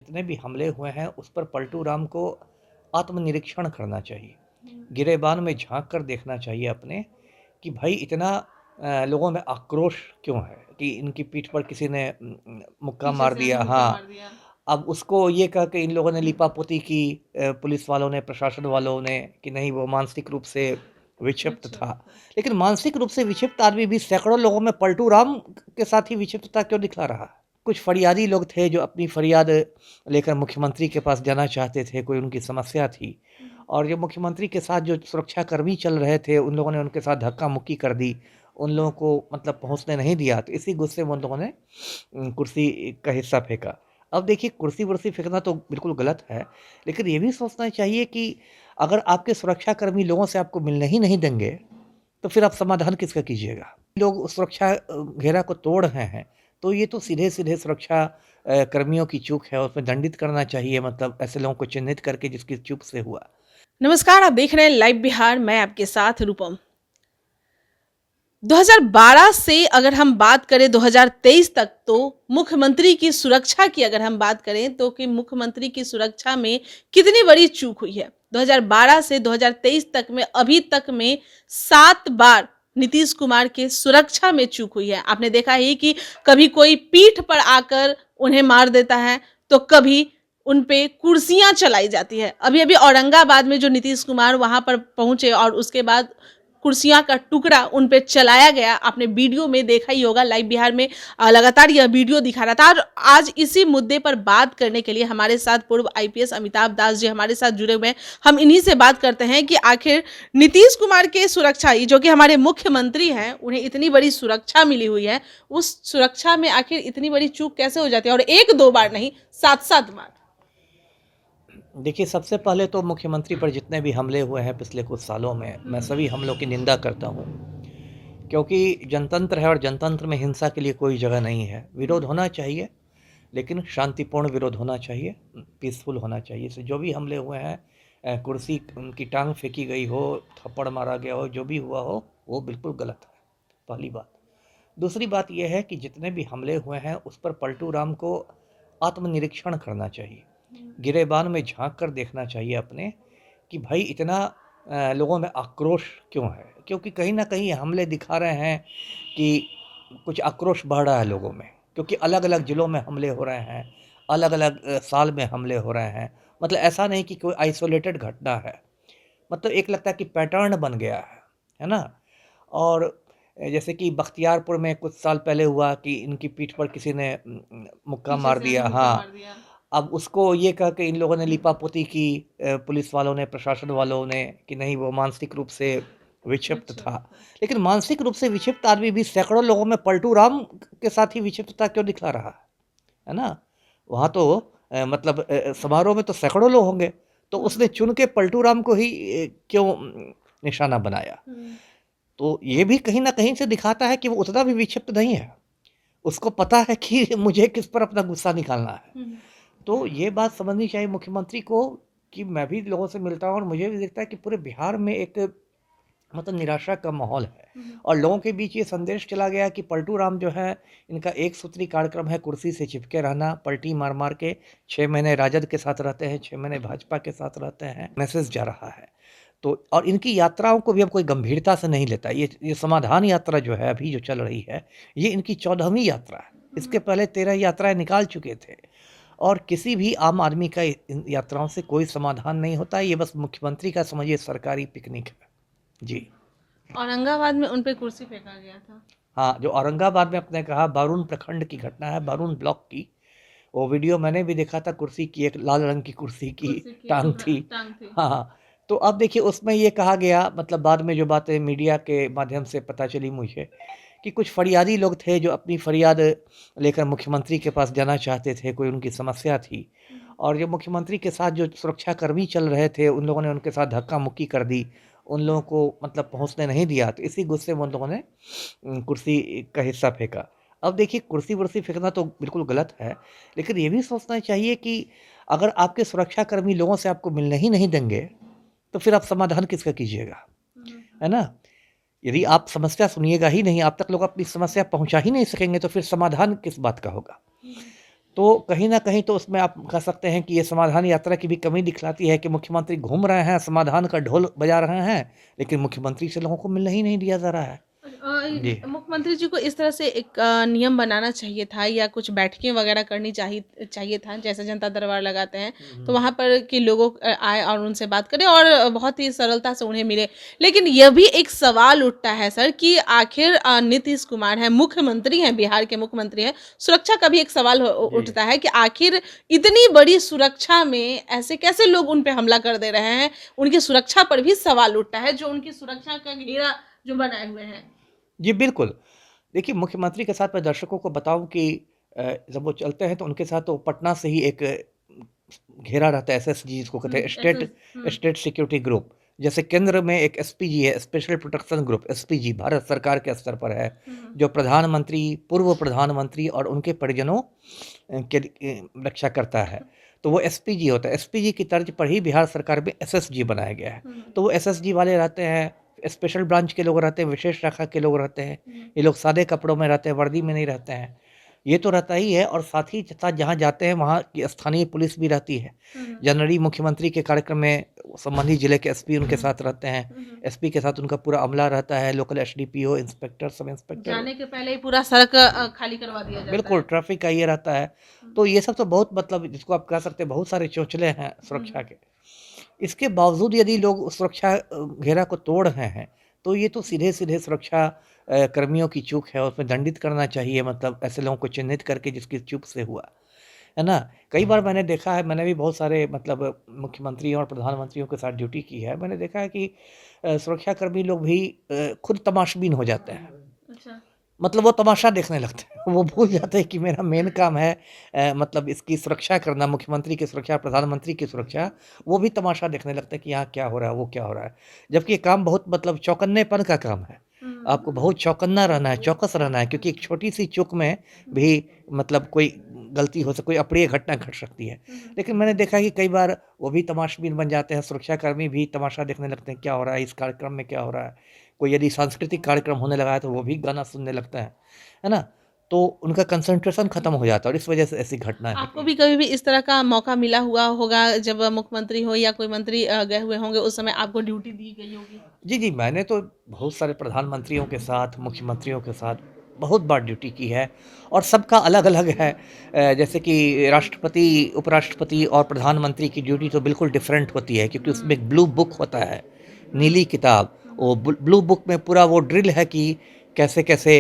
जितने भी हमले हुए हैं उस पर पलटू राम को आत्मनिरीक्षण करना चाहिए, गिरेबान में झांक कर देखना चाहिए अपने कि भाई इतना लोगों में आक्रोश क्यों है कि इनकी पीठ पर किसी ने मुक्का पीछे मार से दिया। मुक्का हाँ, मार दिया। अब उसको ये कह के इन लोगों ने लिपापोती की, पुलिस वालों ने, प्रशासन वालों ने, कि नहीं वो मानसिक रूप से विक्षिप्त अच्छा था। था। लेकिन मानसिक रूप से विक्षिप्त आदमी भी सैकड़ों लोगों में पलटू राम के साथ ही विक्षिप्तता क्यों दिखला रहा है? कुछ फरियादी लोग थे जो अपनी फरियाद लेकर मुख्यमंत्री के पास जाना चाहते थे, कोई उनकी समस्या थी, और जो मुख्यमंत्री के साथ जो सुरक्षाकर्मी चल रहे थे उन लोगों ने उनके साथ धक्का मुक्की कर दी, उन लोगों को मतलब पहुंचने नहीं दिया, तो इसी गुस्से में उन लोगों ने कुर्सी का हिस्सा फेंका। अब देखिए, कुर्सी-वुर्सी फेंकना तो बिल्कुल गलत है, लेकिन ये भी सोचना चाहिए कि अगर आपके सुरक्षाकर्मी लोगों से आपको मिलने ही नहीं देंगे, तो फिर आप समाधान किसका कीजिएगा? लोग सुरक्षा घेरा को तोड़ रहे हैं, तो ये तो सीधे-सीधे सुरक्षा कर्मियों की चूक है, उसमें दंडित करना चाहिए, मतलब ऐसे लोगों को चिन्हित करके जिसकी चूक से हुआ। नमस्कार, आप देख रहे हैं लाइव बिहार, मैं आपके साथ रूपम। 2012 से अगर हम बात करें 2023 तक, तो मुख्यमंत्री की सुरक्षा की अगर हम बात करें तो कि मुख्यमंत्री की सुरक्षा में कितनी बड़ी चूक हुई है। 2012 से 2023 तक में अभी तक में 7 बार नीतीश कुमार के सुरक्षा में चूक हुई है। आपने देखा ही कि कभी कोई पीठ पर आकर उन्हें मार देता है, तो कभी उन पे कुर्सियां चलाई जाती है। अभी अभी औरंगाबाद में जो नीतीश कुमार वहां पर पहुंचे और उसके बाद कुर्सियां का टुकड़ा उन पे चलाया गया, आपने वीडियो में देखा ही होगा। लाइव बिहार में लगातार यह वीडियो दिखा रहा था। और आज इसी मुद्दे पर बात करने के लिए हमारे साथ पूर्व आईपीएस अमिताभ दास जी हमारे साथ जुड़े हुए हैं। हम इन्हीं से बात करते हैं कि आखिर नीतीश कुमार के सुरक्षा, जो कि हमारे मुख्यमंत्री हैं, उन्हें इतनी बड़ी सुरक्षा मिली हुई है, उस सुरक्षा में आखिर इतनी बड़ी चूक कैसे हो जाती है, और 1-2 बार नहीं, 7-7 बार। देखिए, सबसे पहले तो मुख्यमंत्री पर जितने भी हमले हुए हैं पिछले कुछ सालों में, मैं सभी हमलों की निंदा करता हूँ, क्योंकि जनतंत्र है और जनतंत्र में हिंसा के लिए कोई जगह नहीं है। विरोध होना चाहिए, लेकिन शांतिपूर्ण विरोध होना चाहिए, पीसफुल होना चाहिए। इससे जो भी हमले हुए हैं, कुर्सी उनकी टांग फेंकी गई हो, थप्पड़ मारा गया हो, जो भी हुआ हो, वो बिल्कुल गलत है, पहली बात। दूसरी बात यह है कि जितने भी हमले हुए हैं उस पर पलटू राम को आत्मनिरीक्षण करना चाहिए, गिरेबान में झांक कर देखना चाहिए अपने कि भाई इतना लोगों में आक्रोश क्यों है? क्योंकि कहीं न कहीं हमले दिखा रहे हैं कि कुछ आक्रोश बढ़ रहा है लोगों में, क्योंकि अलग-अलग ज़िलों में हमले हो रहे हैं, अलग-अलग साल में हमले हो रहे हैं। मतलब ऐसा नहीं कि कोई आइसोलेटेड घटना है, मतलब एक लगता है कि पैटर्न बन गया है ना? और जैसे कि बख्तियारपुर में कुछ साल पहले हुआ कि इनकी पीठ पर किसी ने मुक्का पीछे मार से दिया। मुक्का हाँ, मार दिया। अब उसको ये कह के इन लोगों ने लिपापोती की, पुलिस वालों ने, प्रशासन वालों ने, कि नहीं वो मानसिक रूप से विक्षिप्त अच्छा था। था। लेकिन मानसिक रूप से विक्षिप्त आदमी भी सैकड़ों लोगों में पलटू राम के साथ ही विक्षिप्तता क्यों दिखला रहा है ना? वहाँ तो मतलब समारोह में तो सैकड़ों लोग होंगे, तो उसने चुन के पलटू राम को ही क्यों निशाना बनाया? तो ये भी कहीं न कहीं से दिखाता है कि वो उतना भी विक्षिप्त नहीं है। उसको पता है कि मुझे किस पर अपना गुस्सा निकालना है। तो ये बात समझनी चाहिए मुख्यमंत्री को कि मैं भी लोगों से मिलता हूँ और मुझे भी दिखता है कि पूरे बिहार में एक मतलब निराशा का माहौल है, और लोगों के बीच ये संदेश चला गया कि पलटू राम जो है, इनका एक सूत्री कार्यक्रम है कुर्सी से चिपके रहना, पलटी मार मार के 6 महीने राजद के साथ रहते हैं, 6 महीने भाजपा के साथ रहते हैं, मैसेज जा रहा है। तो और इनकी यात्राओं को भी अब कोई गंभीरता से नहीं लेता। ये समाधान यात्रा जो है अभी जो चल रही है, ये इनकी 14वीं यात्रा है। इसके पहले 13 यात्राएं निकाल चुके थे, और किसी भी आम आदमी का इन यात्राओं से कोई समाधान नहीं होता। ये बस मुख्यमंत्री का समझिए सरकारी पिकनिक है। जी। औरंगाबाद में उन पे कुर्सी फेंका गया था। हाँ, जो औरंगाबाद में आपने कहा, बारून प्रखंड की घटना है, बारून ब्लॉक की। वो वीडियो मैंने भी देखा था, कुर्सी की, एक लाल रंग की कुर्सी की कुर्सी की टांग टुकड़ा थी। टांग थी। हाँ, हाँ। तो अब देखिए, उसमें ये कहा गया, मतलब बाद में जो बातें मीडिया के माध्यम से पता चली मुझे, कि कुछ फरियादी लोग थे जो अपनी फरियाद लेकर मुख्यमंत्री के पास जाना चाहते थे, कोई उनकी समस्या थी, और जो मुख्यमंत्री के साथ जो सुरक्षाकर्मी चल रहे थे उन लोगों ने उनके साथ धक्का मुक्की कर दी, उन लोगों को मतलब पहुंचने नहीं दिया, तो इसी गुस्से में उन लोगों ने कुर्सी का हिस्सा फेंका। अब देखिए, कुर्सी-वुर्सी फेंकना तो बिल्कुल गलत है, लेकिन ये भी सोचना चाहिए कि अगर आपके सुरक्षाकर्मी लोगों से आपको मिलने ही नहीं देंगे, तो फिर आप समाधान किसका कीजिएगा? है ना? यदि आप समस्या सुनिएगा ही नहीं, आप तक लोग अपनी समस्या पहुँचा ही नहीं सकेंगे, तो फिर समाधान किस बात का होगा? तो कहीं न कहीं तो उसमें आप कह सकते हैं कि ये समाधान यात्रा की भी कमी दिखलाती है कि मुख्यमंत्री घूम रहे हैं, समाधान का ढोल बजा रहे हैं, लेकिन मुख्यमंत्री से लोगों को मिलने ही नहीं दिया जा रहा है। जी। मुख्यमंत्री जी को इस तरह से एक नियम बनाना चाहिए था या कुछ बैठकें वगैरह करनी चाहिए चाहिए था, जैसे जनता दरबार लगाते हैं तो वहाँ पर के लोगों आए और उनसे बात करें और बहुत ही सरलता से उन्हें मिले। लेकिन यह भी एक सवाल उठता है सर कि आखिर नीतीश कुमार हैं, मुख्यमंत्री हैं, बिहार के मुख्यमंत्री हैं, सुरक्षा का भी एक सवाल जी। उठता है कि आखिर इतनी बड़ी सुरक्षा में ऐसे कैसे लोग उन पे हमला कर दे रहे हैं। उनकी सुरक्षा पर भी सवाल उठता है, जो उनकी सुरक्षा का घेरा जो बनाए हुए हैं। जी, बिल्कुल। देखिए, मुख्यमंत्री के साथ मैं दर्शकों को बताऊँ कि जब वो चलते हैं तो उनके साथ तो पटना से ही एक घेरा रहता है, एसएसजी जिसको कहते हैं, स्टेट सिक्योरिटी ग्रुप। जैसे केंद्र में एक एसपीजी है, special protection group, SPG Bharat सरकार के स्तर पर है, जो प्रधानमंत्री, पूर्व प्रधानमंत्री और उनके परिजनों के रक्षा करता है। तो वो एसपीजी होता है। एसपीजी की तर्ज पर ही बिहार सरकार में एसएसजी बनाया गया है। तो वो एसएसजी वाले रहते हैं, स्पेशल ब्रांच के लोग रहते हैं, विशेष शाखा के लोग रहते हैं। ये लोग सादे कपड़ों में रहते हैं, वर्दी में नहीं रहते हैं। ये तो रहता ही है, और साथ ही साथ जहाँ जाते हैं वहाँ की स्थानीय पुलिस भी रहती है। जनरली मुख्यमंत्री के कार्यक्रम में संबंधित जिले के एसपी उनके साथ रहते हैं। एसपी के साथ उनका पूरा अमला रहता है, local SDPO, inspector, sub inspector. जाने के पहले ही पूरा सड़क खाली करवा दिया जाता बिल्कुल, है। ट्रैफिक का ये रहता है। तो ये सब तो बहुत, मतलब जिसको आप कह सकते हैं, बहुत सारे चौचले हैं सुरक्षा के। इसके बावजूद यदि लोग सुरक्षा घेरा को तोड़ रहे हैं, तो ये तो सीधे-सीधे सुरक्षा कर्मियों की चूक है, उसमें दंडित करना चाहिए, मतलब ऐसे लोगों को चिन्हित करके जिसकी चूक से हुआ, है ना? कई बार मैंने देखा है, मैंने भी बहुत सारे मतलब मुख्यमंत्रियों और प्रधानमंत्रियों के साथ ड्यूटी की है। मैंने देखा है कि सुरक्षाकर्मी लोग भी खुद तमाशबीन हो जाते हैं। अच्छा। मतलब वो तमाशा देखने लगते हैं। वो भूल जाते हैं कि मेरा मेन काम है मतलब इसकी सुरक्षा करना, मुख्यमंत्री की सुरक्षा, प्रधानमंत्री की सुरक्षा। वो भी तमाशा देखने लगते हैं कि यहाँ क्या हो रहा है, वो क्या हो रहा है। जबकि ये काम बहुत, मतलब चौकन्नेपन का काम है। आपको बहुत चौकन्ना रहना है, चौकस रहना है, क्योंकि एक छोटी-सी चूक में भी मतलब कोई गलती हो कोई अप्रिय घटना घट सकती है। लेकिन मैंने देखा है कि कई बार वो भी तमाशबीन बन जाते हैं, सुरक्षाकर्मी भी तमाशा देखने लगते हैं, क्या हो रहा है, इस कार्यक्रम में क्या हो रहा है। कोई यदि सांस्कृतिक कार्यक्रम होने लगा है तो वो भी गाना सुनने लगते हैं, है ना? तो उनका कंसंट्रेशन खत्म हो जाता है, और इस वजह से ऐसी घटनाएँ आपको होती भी हैं। कभी भी इस तरह का मौका मिला हुआ होगा जब मुख्यमंत्री हो या कोई मंत्री गए हुए होंगे, उस समय आपको ड्यूटी दी गई होगी? जी, जी, मैंने तो बहुत सारे प्रधानमंत्रियों के साथ, मुख्यमंत्रियों के साथ बहुत बार ड्यूटी की है, और सबका अलग-अलग है। जैसे कि राष्ट्रपति, उपराष्ट्रपति और प्रधानमंत्री की ड्यूटी तो बिल्कुल डिफरेंट होती है, क्योंकि उसमें एक ब्लू बुक होता है, नीली किताब। वो ब्लू बुक में पूरा वो ड्रिल है कि कैसे-कैसे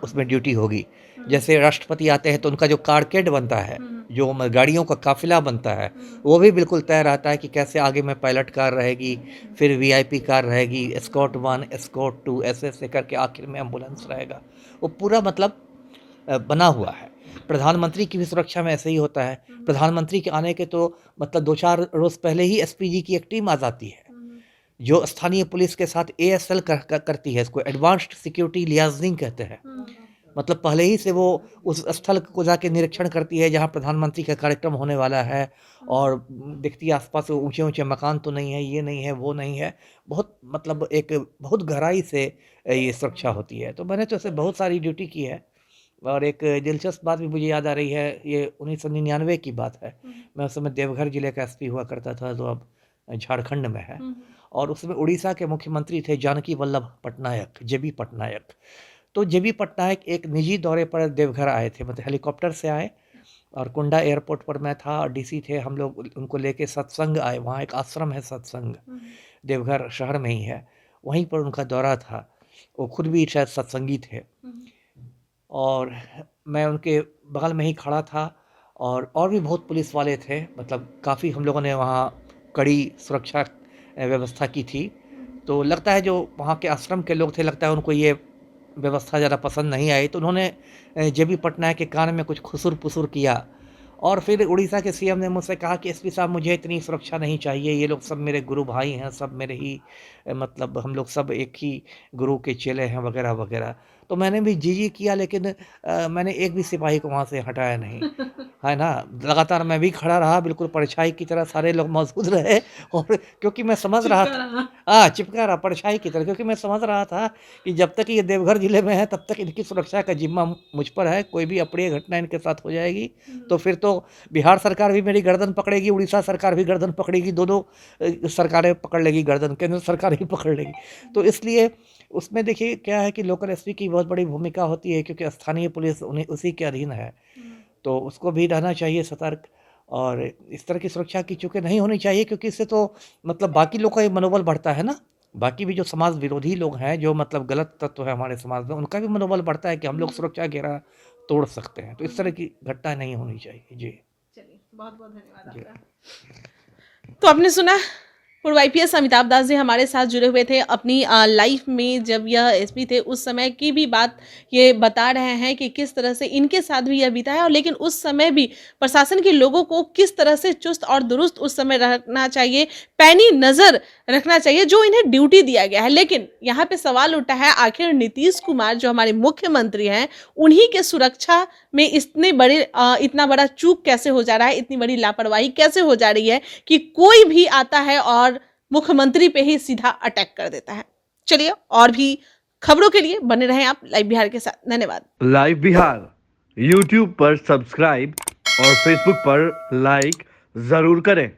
उसमें ड्यूटी होगी। जैसे राष्ट्रपति आते हैं तो उनका जो कारकेड बनता है, जो गाड़ियों का काफ़िला बनता है, वो भी बिल्कुल तय रहता है कि कैसे आगे में पायलट कार रहेगी, फिर वीआईपी कार रहेगी, एस्कॉर्ट 1, एस्कॉर्ट 2, ऐसे-ऐसे करके आखिर में एम्बुलेंस रहेगा। वो पूरा मतलब बना हुआ है। प्रधानमंत्री की भी सुरक्षा में ऐसे ही होता है। प्रधानमंत्री के आने के तो मतलब 2-4 रोज़ पहले ही एसपीजी की एक टीम आ जाती है, जो स्थानीय पुलिस के साथ एएसएल करती है, इसको एडवांस्ड सिक्योरिटी लियाज़निंग कहते हैं। मतलब पहले ही से वो उस स्थल को जाके निरीक्षण करती है जहाँ प्रधानमंत्री का कार्यक्रम होने वाला है, और देखती है आसपास ऊंचे-ऊंचे मकान तो नहीं है, ये नहीं है, वो नहीं है। बहुत मतलब एक बहुत गहराई से ये सुरक्षा होती है। तो मैंने तो ऐसे बहुत सारी ड्यूटी की है, और एक दिलचस्प बात भी मुझे याद आ रही है, ये 1999 की बात है। मैं उस समय देवघर जिले का एसपी हुआ करता था, जो अब झारखंड में है, और उसमें उड़ीसा के मुख्यमंत्री थे जानकी वल्लभ पटनायक, जेबी पटनायक। तो जेबी पटनायक एक निजी दौरे पर देवघर आए थे, मतलब हेलीकॉप्टर से आए, और कुंडा एयरपोर्ट पर मैं था और डीसी थे, हम लोग उनको लेके सत्संग आए। वहाँ एक आश्रम है सत्संग, देवघर शहर में ही है, वहीं पर उनका दौरा था। वो खुद भी शायद सत्संगी थे, और मैं उनके बगल में ही खड़ा था, और भी बहुत पुलिस वाले थे। मतलब काफ़ी हम लोगों ने वहाँ कड़ी सुरक्षा व्यवस्था की थी। तो लगता है जो वहाँ के आश्रम के लोग थे, लगता है उनको ये व्यवस्था ज़्यादा पसंद नहीं आई, तो उन्होंने जेबी पटनायक के कान में कुछ खुसुर-पुसुर किया, और फिर उड़ीसा के सीएम ने मुझसे कहा कि एसपी साहब, मुझे इतनी सुरक्षा नहीं चाहिए, ये लोग सब मेरे गुरु भाई हैं, सब मेरे ही मतलब हम लोग सब एक ही गुरु के चेले हैं, वगैरह-वगैरह। तो मैंने भी जी किया, लेकिन मैंने एक भी सिपाही को वहाँ से हटाया नहीं, है ना। लगातार मैं भी खड़ा रहा, बिल्कुल परछाई की तरह सारे लोग मौजूद रहे, और क्योंकि मैं समझ रहा था, हाँ, चिपका रहा परछाई की तरह, क्योंकि मैं समझ रहा था कि जब तक ये देवघर जिले में है तब तक इनकी सुरक्षा का जिम्मा मुझ पर है। कोई भी अप्रिय घटना इनके साथ हो जाएगी तो फिर तो बिहार सरकार भी मेरी गर्दन पकड़ेगी, उड़ीसा सरकार भी गर्दन पकड़ेगी, दोनों सरकारें पकड़ लेगी गर्दन, केंद्र सरकार भी पकड़ लेगी। तो इसलिए उसमें देखिए क्या है कि लोकल एसपी की बहुत बड़ी भूमिका होती है, क्योंकि स्थानीय पुलिस उन्हीं उसी के अधीन है, तो उसको भी रहना चाहिए सतर्क। और इस तरह की सुरक्षा की चूँकि नहीं होनी चाहिए, क्योंकि इससे तो मतलब बाकी लोग का ये मनोबल बढ़ता है ना, बाकी भी जो समाज विरोधी लोग हैं, जो मतलब गलत तत्व है हमारे समाज में, उनका भी मनोबल बढ़ता है कि हम लोग सुरक्षा घेरा तोड़ सकते हैं। तो इस तरह की घटना नहीं होनी चाहिए। जी, चलिए, बहुत-बहुत धन्यवाद जी। आपका। तो आपने सुना, पूर्व आईपीएस अमिताभ दास जी हमारे साथ जुड़े हुए थे। अपनी लाइफ में जब यह एसपी थे उस समय की भी बात ये बता रहे हैं कि किस तरह से इनके साथ भी यह बीता है, और लेकिन उस समय भी प्रशासन के लोगों को किस तरह से चुस्त और दुरुस्त उस समय रहना चाहिए, पैनी नज़र रखना चाहिए जो इन्हें ड्यूटी दिया गया है। लेकिन यहाँ पे सवाल उठा है, आखिर नीतीश कुमार जो हमारे मुख्यमंत्री हैं, उन्हीं के सुरक्षा में इतना बड़ा चूक कैसे हो जा रहा है, इतनी बड़ी लापरवाही कैसे हो जा रही है कि कोई भी आता है और मुख्यमंत्री पे ही सीधा अटैक कर देता है। चलिए, और भी खबरों के लिए बने रहें आप लाइव बिहार के साथ। धन्यवाद। लाइव बिहार यूट्यूब पर सब्सक्राइब और फेसबुक पर लाइक जरूर करें।